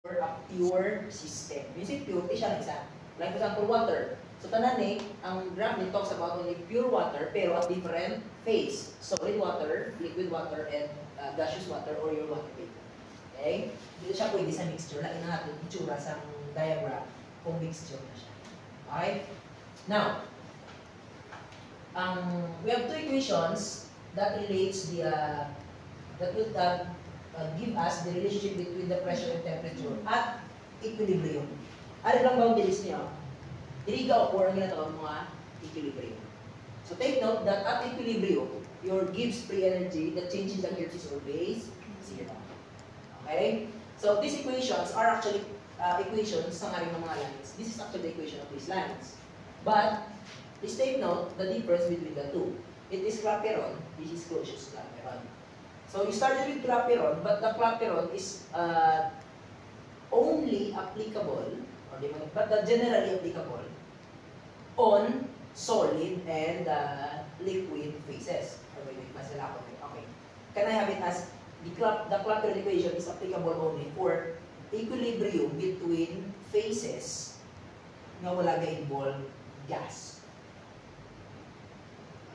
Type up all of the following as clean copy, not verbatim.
for a pure system. When you say pure, di siya isa. Like for example, water. So tanan ang graph ni talks about only pure water pero at different phase. Solid water, liquid water, and gaseous water or your water vapor. Okay? Dito siya pwede sa mixture. Lagi na natin itsura sa diagram kung mixture na siya. Okay? Now, we have two equations that relates that will give us the relationship between the pressure and temperature at equilibrium. Ano lang boundaries niya? Diriga o ang ginatawag mga equilibrium. So take note that at equilibrium, your Gibbs free energy, the change in the Hertz is always zero. Okay? So these equations are actually equations sa nga rin ng mga lines. This is actually the equation of these lines. But please take note the difference between the two. It is Clapeyron, this is Clausius-Clapeyron. So you started with Clapeyron, but the Clapeyron is only applicable, but generally applicable on solid and liquid phases. Okay. Can I have it as the Clapeyron equation is applicable only for equilibrium between phases na wala ga-involve gas.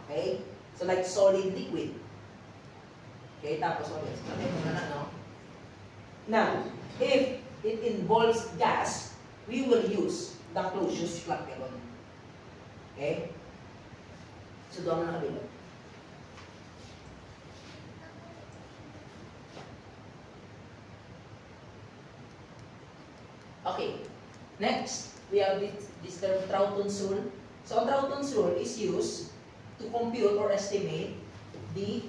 Okay? So like solid liquid. Okay, tapos okay, sabi mo na no? Now, if it involves gas, we will use the Clausius-Clapeyron. Okay? So doon na nakabila. Okay. Next, we have this term Troughton's rule. So, Troughton's rule is used to compute or estimate the,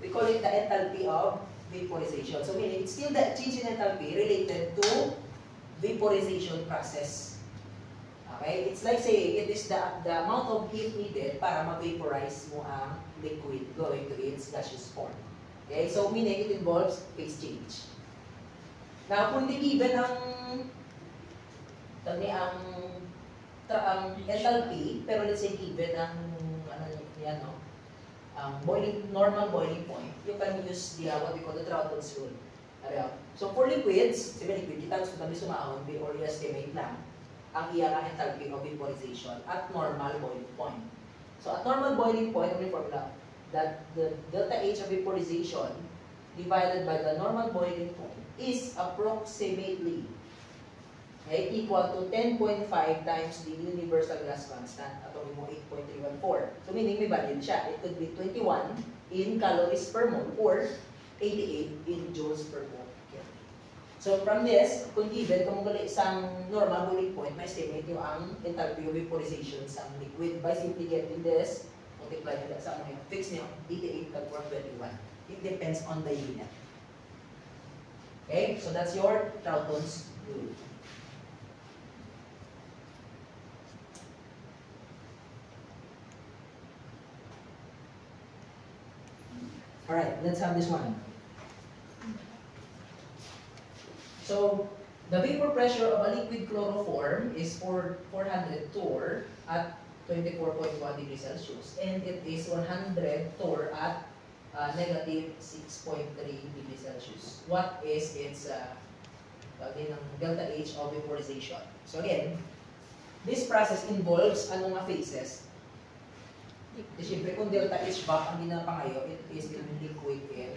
we call it the enthalpy of vaporization. So, meaning it's still the change in enthalpy related to vaporization process. Okay? It's like saying it is the amount of heat needed para ma-vaporize mo ang liquid going to its gaseous form. Okay? So, meaning it involves phase change. Now, kung di given ang enthalpy, pero let's say given ang normal boiling point, you can use the what we call the Troughton's rule. So for liquids, sabi liquid, kita gusto kami sumahon or estimate lang ang iyang enthalpy of vaporization at normal boiling point. So at normal boiling point, ang formula that the delta H of vaporization divided by the normal boiling point is approximately equal to 10.5 times the universal gas constant at mo 8.314. So meaning may value siya. It could be 21 in calories per mole or 88 in joules per mole. So from this, kung given, kung mula isang normal boiling point, may estimate nyo ang enthalpy of vaporization sa liquid by simply getting this, multiply nyo sa mga fix nyo, 88 cut 21. It depends on the unit. Okay, so that's your Troughton's rule. Alright, let's have this one. So, the vapor pressure of a liquid chloroform is 400 torr at 24.1 degrees Celsius, and it is 100 torr at negative 6.3 degrees Celsius. What is its delta H of vaporization? So again, this process involves anong nga phases? Siyempre, kung delta H back ang ginapangayo, it is in liquid and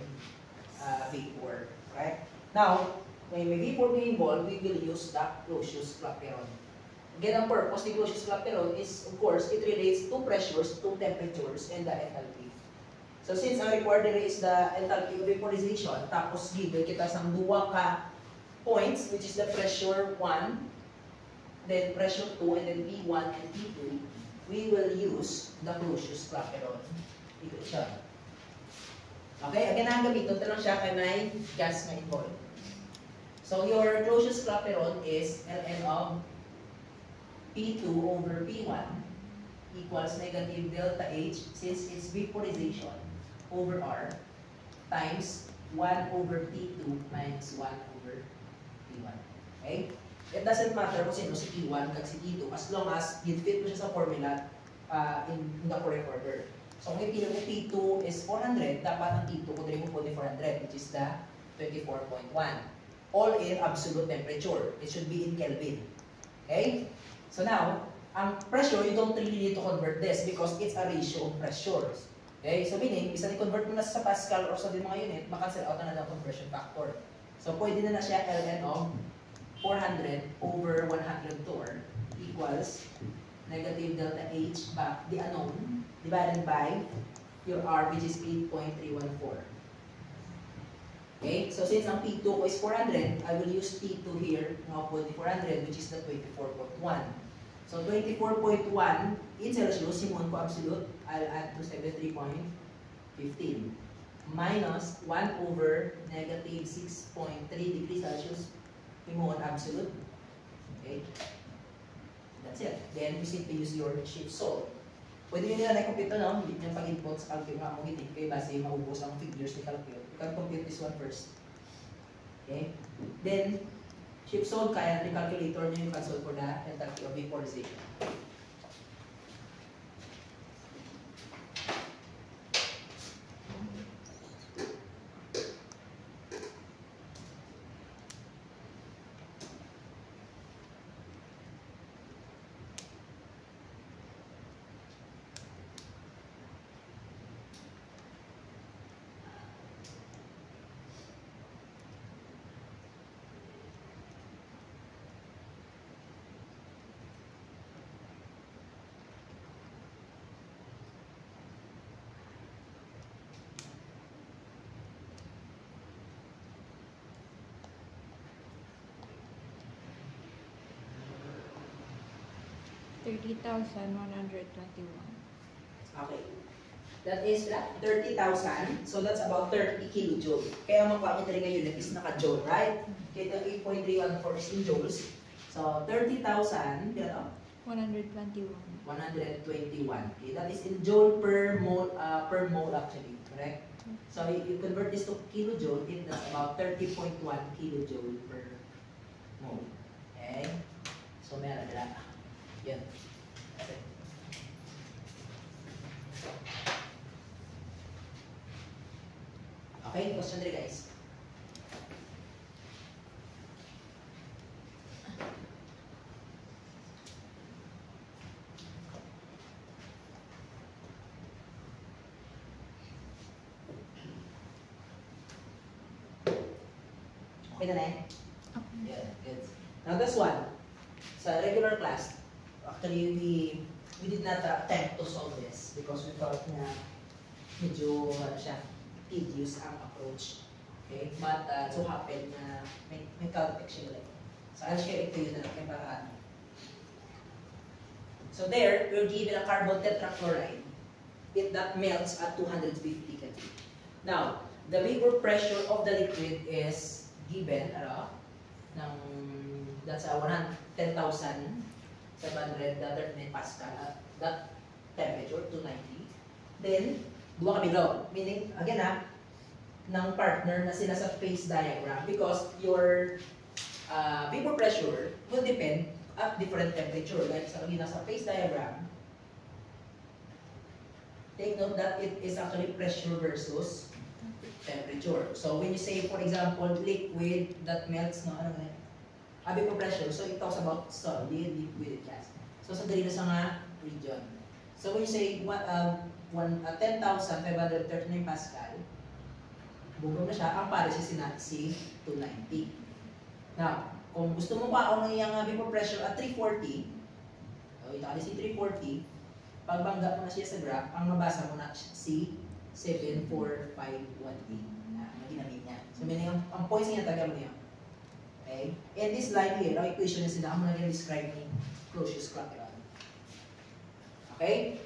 vapor. Right? Now, when may vapor be involved, we will use the Clausius-Clapeyron. Again, ang purpose ni Clausius-Clapeyron is, of course, it relates to pressures, to temperatures, and the enthalpy. So, since ang required there is the enthalpy of vaporization, tapos given kita sa duwa ka points, which is the pressure 1, then pressure 2, and then P1 and P2, we will use the Clausius-Clapeyron equation. Okay, again, ang gamiton, ito lang siya kay may gas na involved. So, your Clausius-Clapeyron is Ln of P2 over P1 equals negative delta H, since it's vaporization, over R, times 1 over T2 minus 1 over P1. Okay? It doesn't matter kung sino si P1 kag si T2 as long as fit mo siya sa formula in the correct order. So kung ipili mo T2 is 400, dapat ang T2 kung rin mo po 400, which is the 24.1. all in absolute temperature. It should be in Kelvin. Okay? So now, ang pressure, you don't really need to convert this because it's a ratio of pressures. Okay? So meaning, isa ni-convert mo na sa Pascal or sa mga unit, makancel out na ng conversion factor. So pwede na siya ln of 400 over 100 torr equals negative delta H back the unknown divided by your R, which is 8.314. Okay, so since ang P2 ko is 400, I will use P2 here, now put the 400, which is the 24.1. So 24.1 in Celsius, simuan ko absolute, I'll add to 73.15 minus 1 over negative 6.3 degrees Celsius, simuan absolute. Okay, that's it. Then we simply use your shift salt. Pwede nyo nila na-compute no? Yung pag-input sa calcul nga mo gitin kay base maubos ang figures ni calcul. You can compute this one first. Okay? Then, shift solve kaya ng calculator nyo, you can solve for the enthalpy of vaporization. Okay. That is 30,000. So that's about 30 kilojoule. Kaya makuha nyo talaga unit is naka-joule, right? Kaya 8.314 is in joules. So 30,000, you know? 121. 121. Okay, that is in joule per mole actually, correct? So you convert this to kilojoule, that's about 30.1 kilojoule per mole. Okay? So meron na. Yan. Okay. Okay, question dali guys. Okay na eh? Yeah, good. Now this one, sa regular class, actually we did not attempt to solve this because we thought na medyo siya, tedious ang approach. Okay? But so happened na may caltex siya like. So I'll share it to you na lang para ano. So there, we're given a carbon tetrachloride. That melts at 250 Kelvin. Now, the vapor pressure of the liquid is given, that's 10,739 Pascal at that temperature, 290. Then, duwa kami daw. Meaning, again ng partner na sila sa phase diagram because your vapor pressure will depend at different temperature. Like sa phase diagram, take note that it is actually pressure versus temperature. So when you say, for example, liquid that melts, no, vapor pressure, so it talks about solid, liquid, and gas. So sa dali na sa nga region. So when you say 10,539 Pascal, bugong na siya, ang pares si 290. Now, kung gusto mo pa ang iyang vapor pressure at 340, so ito si 340, pagbangga mo na siya sa graph, ang mabasa mo na si 7451D. Ginamit niya. So, meaning, ang points niya, taga mo niya. Okay? And this line here, ang equation na sila, ang mga describe ni Clausius-Clapeyron. Okay?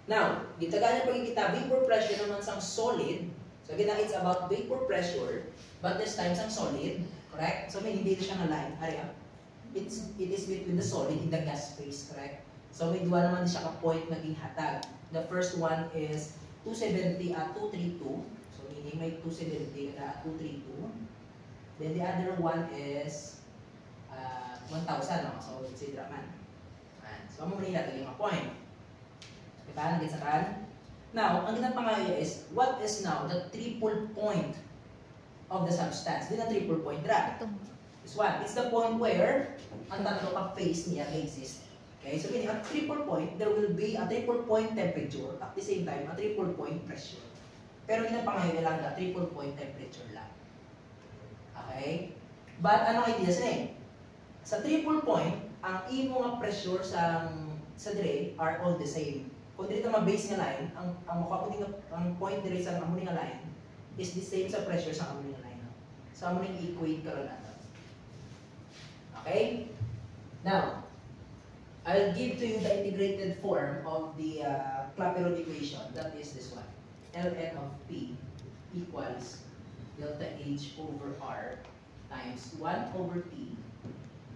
Now, ditaga niya pagkikita, vapor pressure naman sang solid. So, again, it's about vapor pressure, but this time sang solid. Correct? So, meaning, dito siya nga line. Area. It is between the solid in the gas phase, correct? So, may dua naman siya ka-point naging hatag. The first one is 270 at 232. So, meaning may 270 at 232. Then, the other one is 1,000. No? So, let's say Draman. So, ang mga nila yung point. Diba? Nagitsakan? Now, ang ginapangaya is, what is now the triple point of the substance. Din ang triple point drop. This one. It's the point where ang tatlo ka phase niya may exist. Okay, so meaning at triple point, there will be a triple point temperature at the same time a triple point pressure. Pero pinapangailangan na triple point temperature lang. Okay? But anong idea sa Sa triple point, ang imo nga pressure sa dire are all the same. Kung dito ma-base nga line, ang point dire sa amo nga line is the same sa pressure sa amo nga line. So amo ning equate karon nato. Okay? Now, I'll give to you the integrated form of the Clapeyron equation. That is this one. Ln of P equals delta H over R times 1 over T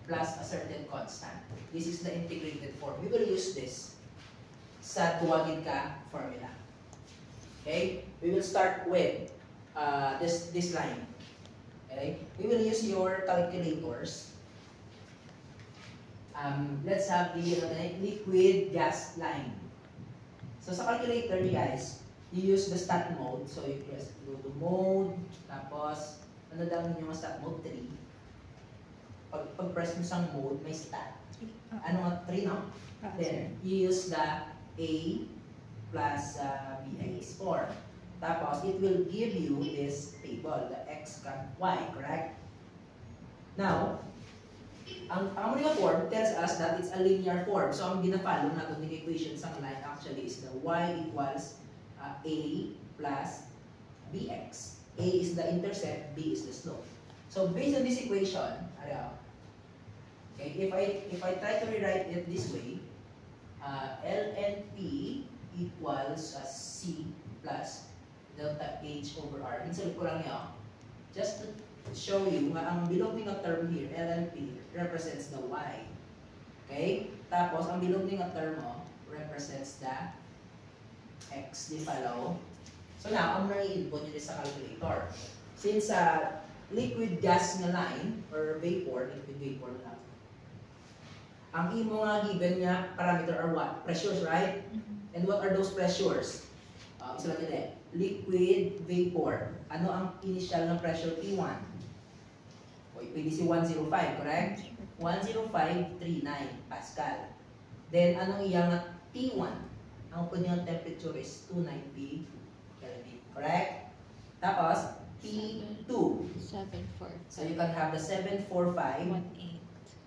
plus a certain constant. This is the integrated form. We will use this sa tuwagin ka formula. Okay? We will start with this line. Okay? We will use your calculators. Let's have the liquid gas line. So sa calculator, guys, you use the stat mode. So you press go to mode, tapos ano lang yung stat mode 3. Pag-press mo sa mode, may stat. Ano nga 3, no? Then you use the A plus BI is 4. Tapos it will give you this table, the X, Y, correct? Now, ang mga form tells us that it's a linear form. So ang gina-follow natin ng equation sa line actually is the Y equals A plus BX. A is the intercept, B is the slope. So based on this equation, okay, if I try to rewrite it this way, ln P equals C plus delta H over R. Insulit ko lang yun. Just to show you nga ang belonging ng term here, ln P, represents the Y. Okay? Tapos, ang belonging ng term mo represents the X. Di follow? So now, ang nai-input nyo sa calculator. Since liquid gas nga line, or vapor, liquid vapor na lang, ang imo nga given nga parameter are what? Pressures, right? And what are those pressures? Isa lang din liquid vapor. Ano ang initial ng pressure? P1. Pwede si 105, correct? 10539 Pascal. Then, anong iyang T1? Ang kanyang temperature is 290 Kelvin, correct? Tapos, T2. 745. So, you can have the 745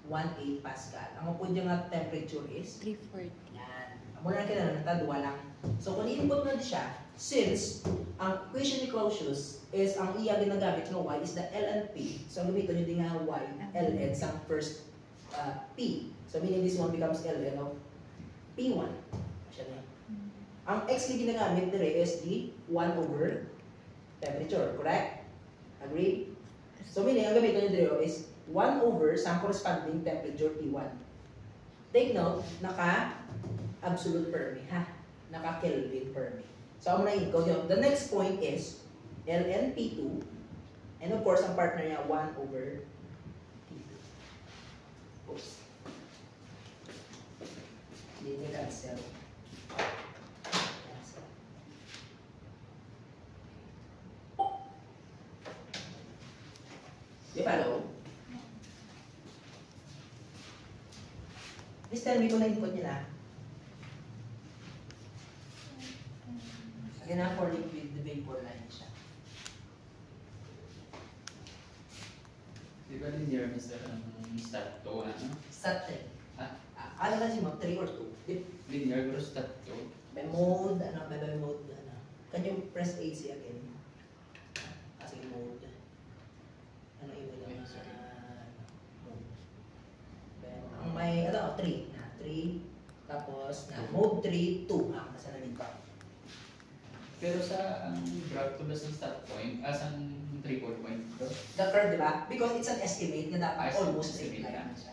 18. Pascal. Ang kanyang temperature is 340. yan. Muna na kailangan natadwa lang. So, kung i-input mo na siya, since ang equation ni Clausius is ang iya ginagamit ng Y is the ln P. So, gamitin nyo din nga Y, ln sa first P. So, meaning this one becomes ln of P1. Siya na. Ang X na ginagamit dire is the 1 over temperature, correct? Agree? So, meaning ang gamitin nyo dire is 1 over sa corresponding temperature T1. Take note, naka-absolute Fermi, ha? Naka-Kelvin Fermi. So, ang na-encode yun. The next point is ln P2. And of course, ang partner niya, 1 over T2. Oops. Hindi niya cancel. Di follow? Please tell me kung na-input nila. Again, for liquid, the vapor line siya. Di ba linear Mr. Stat 2, ano? Stat 3. Ah? Ano lang siya mo? 3 or 2? Linear pero Stat 2. May mode, may mode, Can you press AC again? Kasi mode. Ano yung mode? Ang may, 3. 3. Tapos, mode 3, 2. Nasa namin pa. Pero sa ang graph ko ba sa stat point, ang triple point bro? The curve, di ba? Because it's an estimate na dapat Ah, almost straight estimate line lang. siya.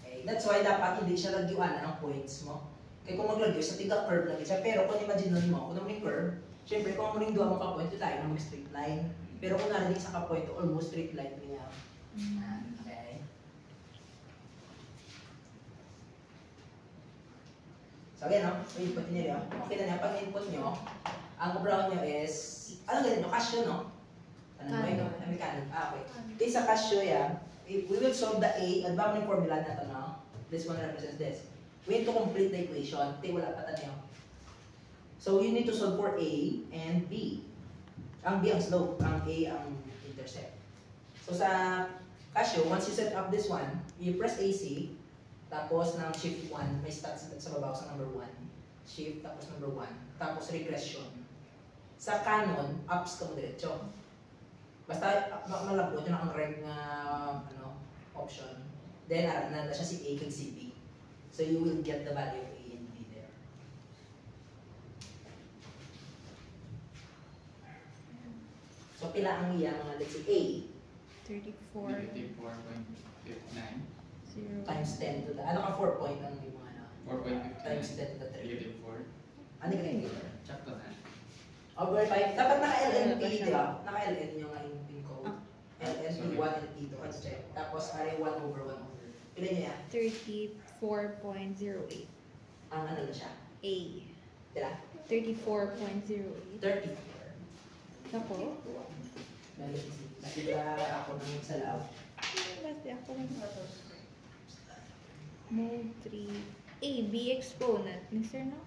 Okay. That's why dapat hindi siya lagyuan ng points mo. Kaya kung maglagyo sa tiga curve lang siya, pero kung imagine mo, kung naman yung curve, syempre kung mamuling duwa mo ka-point, tayo na mag-straight line. Pero kung narinig sa ka-point, almost straight line niya. Okay. So again, so input niyo yun. Okay na niya, pag input nyo, ang brown nyo is, anong ganyan nyo? Cash yun, no? Ano ba yun? Canon. Okay. Okay, sa Casio yan, if we will solve the A, at ba mo yung formula na ito, no? This one represents this. We need to complete the equation. Ito wala pa tayo. So, you need to solve for A and B. Ang B ang slope, ang A ang intercept. So, sa Casio, once you set up this one, you press AC, tapos ng shift 1, may stats sa babaw sa number 1. Shift, tapos number 1. Tapos regression. Sa Canon, ups ka mo diretso. Basta malabot yun ang reg na option. Then, nanda siya si A kag si B. So, you will get the value of A and B there. So, pila ang iya mga, let's say, A 34. Negative 4.59. 0. times 10 to the, ano ka 4 point ang yung mga 4.59. times 10 to the 3. Negative 4. Ano ka negative? Sakto na. Over 5. Dapat naka-LNP, di ba? Naka-LN yung pin code. LNP 1 and P2. Let's check. Tapos, are 1 over 1 over. Pila niya yan? 34.08. Ang ano na siya? A. Tira? 34.08. 34. Ako? Nakita ako ng salaw. Basta ako lang. Mode 3. A. B exponent. Mr. no?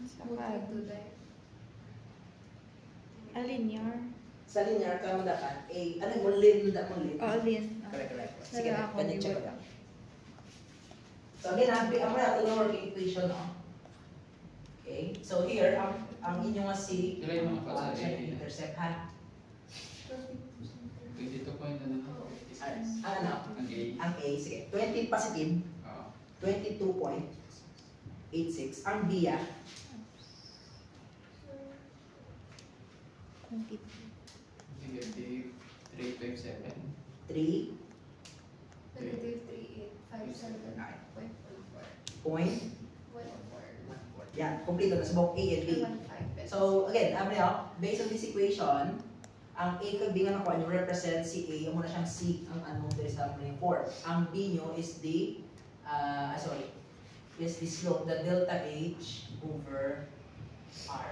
Saka linear. Sa linear ka mo dapat, A, ano mo, lin, da mo lin. Lin. Correct, correct. Sige Sige na, ako, ganyan check di ko ba? lang. So again, ang muna ito ng working equation, no? Okay, so here, ang inyong nga C, Kailan yung mga pa sa siya A? yung intercept, ha? 22 point ano na. Ano? Ang A. Ang A, sige, 20 positive, Oo. 22.86. Ang B, ah, 22. Negative 3.7. 3 Negative 3857.14. point, yan, complete na sa buong A and B. So again, based on this equation, ang A kag B nga nakuha nyo represent si A, yung muna siyang C, ang ano dito sa mga 4. Ang B nyo is the, is the slope, the delta H over R.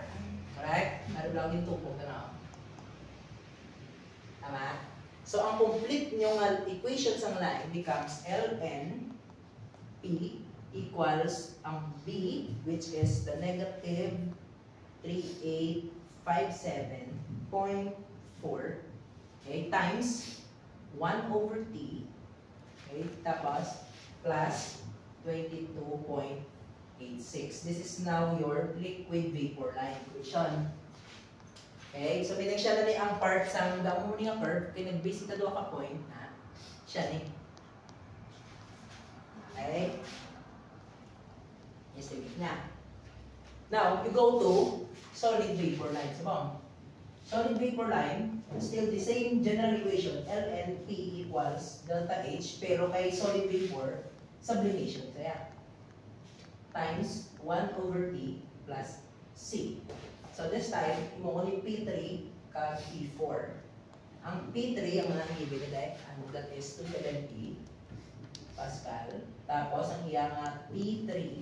Correct? Ano lang yung tupok na. Tama? So ang complete nyo nga equation sa line becomes ln P equals ang B, which is the negative 3857.4, okay, times 1 over T, okay, tapos plus 22.86. This is now your liquid vapor line equation. Okay, so may siya na ni ang part sa damo ni nga curve, kay nag-base ka do ka point, ha? Siya ni. Okay? Estimate na. Now, you go to solid vapor line. So, solid vapor line, still the same general equation, ln P equals delta H, pero kay solid vapor, sublimation. So, yan. Times 1 over T plus C. So, this time, mo ni P3 ka P4. Ang P3, ang mga ibig ano, that is 270 Pascal. Tapos, ang iya nga P3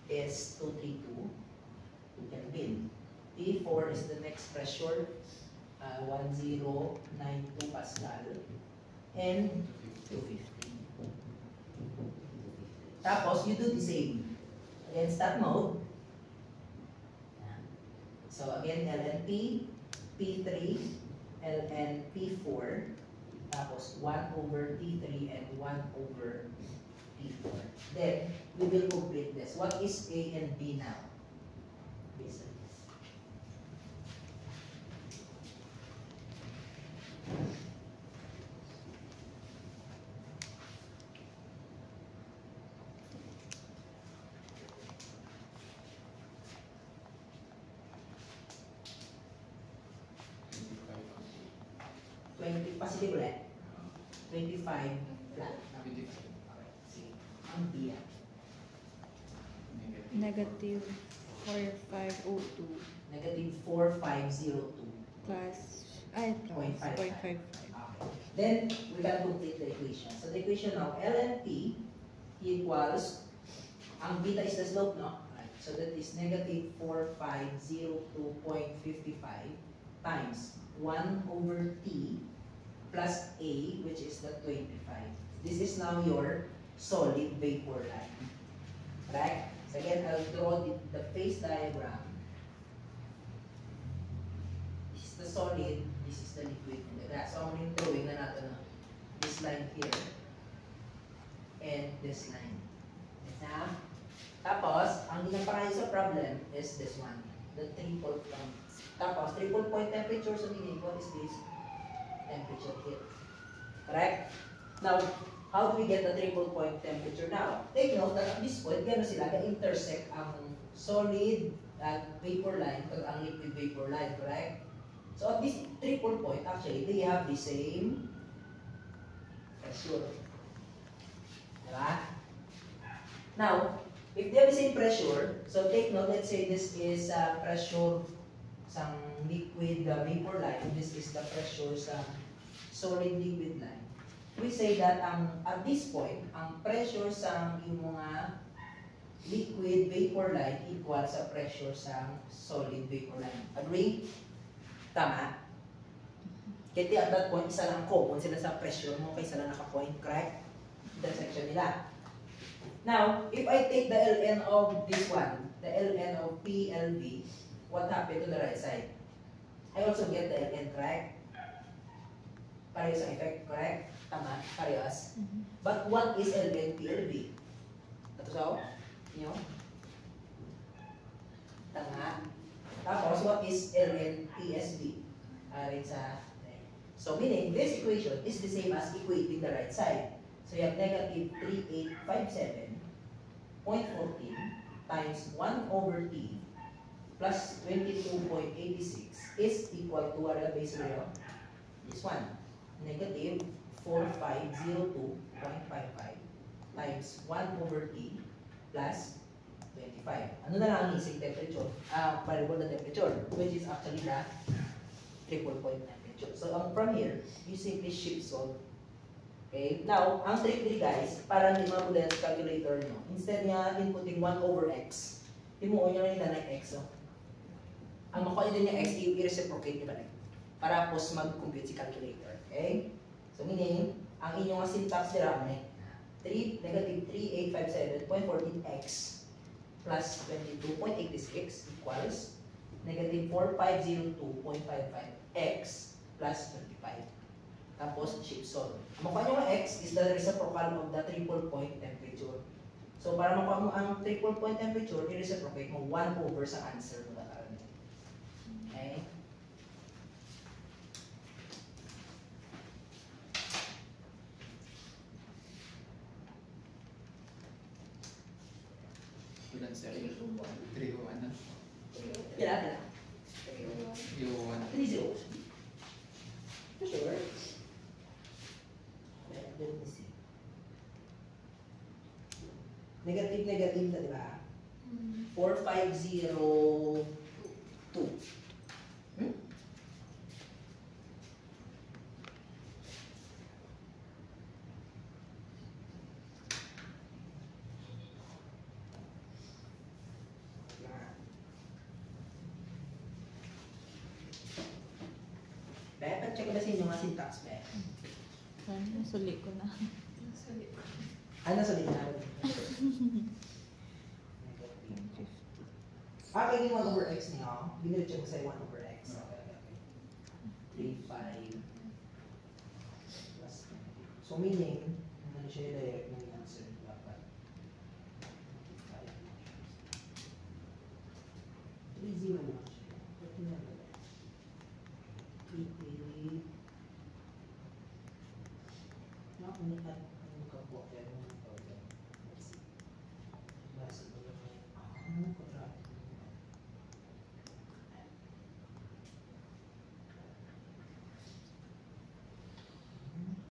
is 232 Kelvin. P4 is the next pressure, 1092 Pascal. And 250. Tapos, you do the same. Again, start mode. So, again, ln P, P3, ln P4, tapos 1 over T3 and 1 over T4. Then, we will complete this. What is A and B now? Based on this. Positive ulit. 25 flat. Okay, sige. Ang B yan. Negative 4502 Negative 4502. plus, ay, ito, 0.55. 0.55. Okay. Then, we can complete the equation. So, the equation now, ln P equals, ang beta is the slope, no? Right. So, that is negative 4502.55 times 1 over T plus A, which is the 25. This is now your solid vapor line. Right? So again, I'll draw the phase diagram. This is the solid, this is the liquid. So I'm yung drawing na natin this line here and this line. Yes, tapos, ang ginapangalan sa problem is this one, the triple point. Tapos, triple point temperature, so meaning, what is this? Temperature here. Correct? Now, how do we get the triple point temperature now? Take note that at this point, gano'n sila na-intersect ang solid vapor line at ang liquid vapor line, correct? So at this triple point, actually, they have the same pressure. Diba? Now, if they have the same pressure, so take note, let's say this is pressure sa liquid vapor line, this is the pressure sa solid liquid line. We say that at this point, ang pressure sa mga liquid vapor line equal sa pressure sa solid vapor line. Agree? Tama? Kasi at that point, isa lang common sila sa pressure mo kaysa lang naka-point, correct? Intersection nila. Now, if I take the ln of this one, the ln of PLV, what happened to the right side? I also get the ln, correct? Parehas ang effect, correct? Tama, parehas. But what is ln PLV? Ito so? Nyo? Tama. Tapos, what is ln PSV? Arin sa... So, meaning, this equation is the same as equating the right side. So, you have negative 3857.14 times 1 over T plus 22.86 is equal to what base value? This one. Negative 4502.55 times 1 over T plus 25. Ano na lang ang missing temperature? Variable na temperature, which is actually the triple point temperature. So, from here, you simply shift solve. Okay? Now, ang trick dito guys, para hindi mabula sa calculator nyo, instead nga inputting 1 over x, timuon nyo na nila ng x. So, ang makuha nyo din yung x, i-reciprocate nyo ba na? Para post mag-compute si calculator. Okay? So, meaning, ang inyong syntax nila ay negative 3857.14x plus 22.86 equals negative 4502.55x plus 25. Tapos, shift solve. Ang makuha nyo ng x is the reciprocal of the triple point temperature. So, para makuha mo ang triple point temperature, i-reciprocate mo 1 over sa answer mo na karoon. Okay? Student cell. 301 na. Kailan? 301. 3 zeros. Sure. Let me see. Negative na, di ba? 4502. Check ba sa inyo mga syntax ba? Nasuli ko na. Nasa din na. Kaya yung 1 over x niyo, binilit ko sa 1 over x. Okay. 3, 5 plus 20. So meaning, ano siya direct ng answer dapat. 3, 0 lang siya. 3, 8. Nakunikat ang kapwa pero